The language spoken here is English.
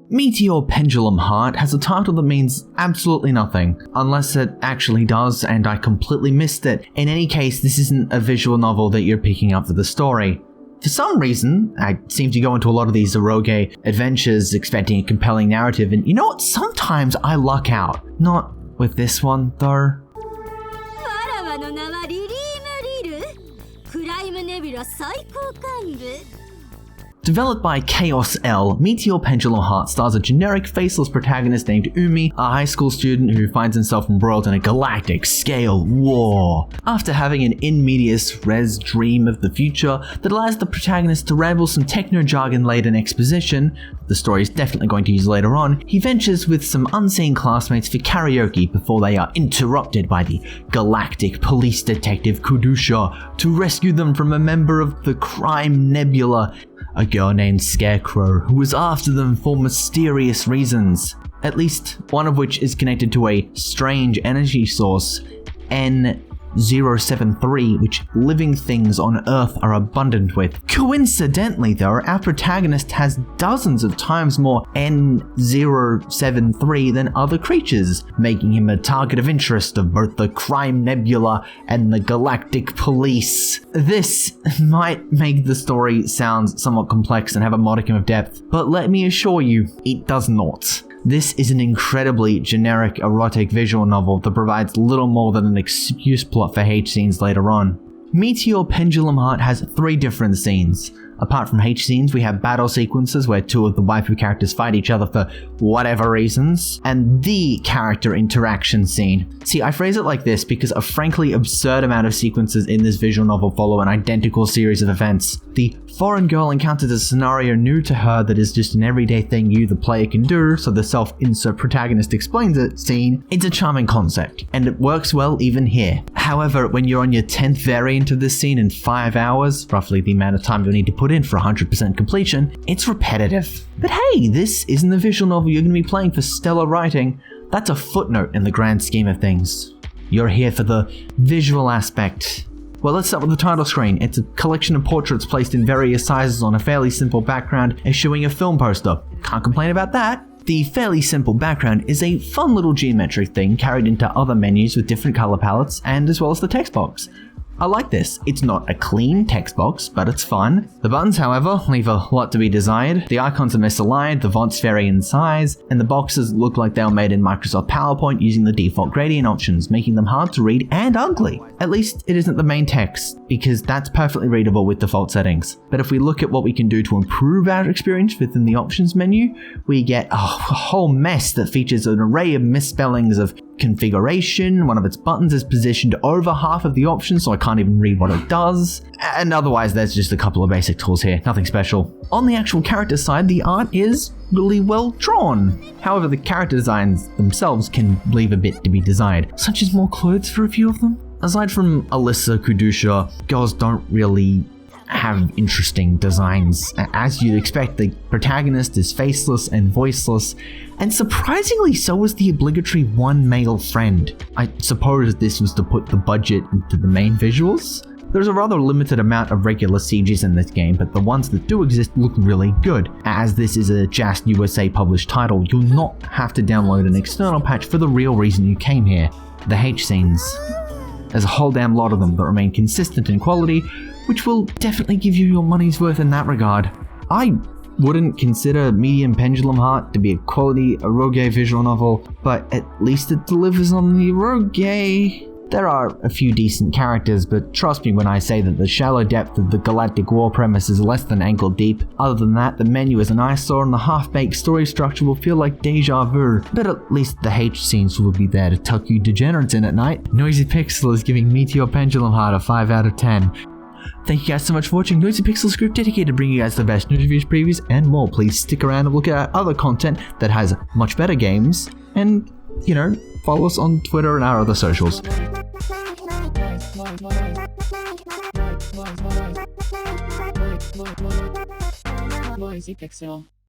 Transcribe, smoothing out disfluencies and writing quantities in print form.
Meteor Pendulum Heart has a title that means absolutely nothing, unless it actually does and I completely missed it. In any case, this isn't a visual novel that you're picking up for the story. For some reason, I seem to go into a lot of these eroge adventures expecting a compelling narrative, and you know what? Sometimes I luck out. Not with this one, though. Developed by Chaos L, Meteor Pendulum Heart stars a generic faceless protagonist named Umi, a high school student who finds himself embroiled in a galactic scale war. After having an in medias res dream of the future that allows the protagonist to ramble some techno-jargon-laden exposition, the story is definitely going to use later on, he ventures with some unseen classmates for karaoke before they are interrupted by the galactic police detective Kudusha to rescue them from a member of the crime nebula, a girl named Scarecrow, who was after them for mysterious reasons, at least one of which is connected to a strange energy source, N073, which living things on Earth are abundant with. Coincidentally though, our protagonist has dozens of times more N073 than other creatures, making him a target of interest of both the crime nebula and the galactic police. This might make the story sound somewhat complex and have a modicum of depth, but let me assure you, it does not. This is an incredibly generic erotic visual novel that provides little more than an excuse plot for H scenes later on. Meteor Pendulum Heart has 3 different scenes. Apart from H scenes, we have battle sequences where 2 of the waifu characters fight each other for whatever reasons, and the character interaction scene. See, I phrase it like this because a frankly absurd amount of sequences in this visual novel follow an identical series of events. The foreign girl encounters a scenario new to her that is just an everyday thing you, the player, can do, so the self-insert protagonist explains it scene. It's a charming concept, and it works well even here. However, when you're on your 10th variant of this scene in 5 hours, roughly the amount of time you'll need to put in for 100% completion, it's repetitive. But hey, this isn't the visual novel you're going to be playing for stellar writing. That's a footnote in the grand scheme of things. You're here for the visual aspect. Well, let's start with the title screen. It's a collection of portraits placed in various sizes on a fairly simple background, eschewing a film poster. Can't complain about that. The fairly simple background is a fun little geometric thing carried into other menus with different color palettes, and as well as the text box. I like this. It's not a clean text box, but it's fun. The buttons, however, leave a lot to be desired. The icons are misaligned, the fonts vary in size, and the boxes look like they were made in Microsoft PowerPoint using the default gradient options, making them hard to read and ugly. At least it isn't the main text, because that's perfectly readable with default settings. But if we look at what we can do to improve our experience within the options menu, we get a whole mess that features an array of misspellings of configuration. One of its buttons is positioned over half of the options, so I can't even read what it does. And otherwise, there's just a couple of basic tools here, nothing special. On the actual character side, the art is really well drawn. However, the character designs themselves can leave a bit to be desired, such as more clothes for a few of them. Aside from Alyssa Kudusha, girls don't really have interesting designs. As you'd expect, the protagonist is faceless and voiceless, and surprisingly so is the obligatory one male friend. I suppose this was to put the budget into the main visuals. There's a rather limited amount of regular CGs in this game, but the ones that do exist look really good. As this is a Just USA published title, you'll not have to download an external patch for the real reason you came here, the H scenes. There's a whole damn lot of them that remain consistent in quality, which will definitely give you your money's worth in that regard. I wouldn't consider Meteor Pendulum Heart to be a quality eroge visual novel, but at least it delivers on the eroge. There are a few decent characters, but trust me when I say that the shallow depth of the galactic war premise is less than ankle deep. Other than that, the menu is an eyesore and the half-baked story structure will feel like deja vu, but at least the H scenes will be there to tuck you degenerates in at night. Noisy Pixel is giving Meteor Pendulum Heart a 5 out of 10. Thank you guys so much for watching. Noisy Pixel's group dedicated to bringing you guys the best news reviews, previews, and more. Please stick around and look at our other content that has much better games, and, you know, follow us on Twitter and our other socials. Noisy Pixel.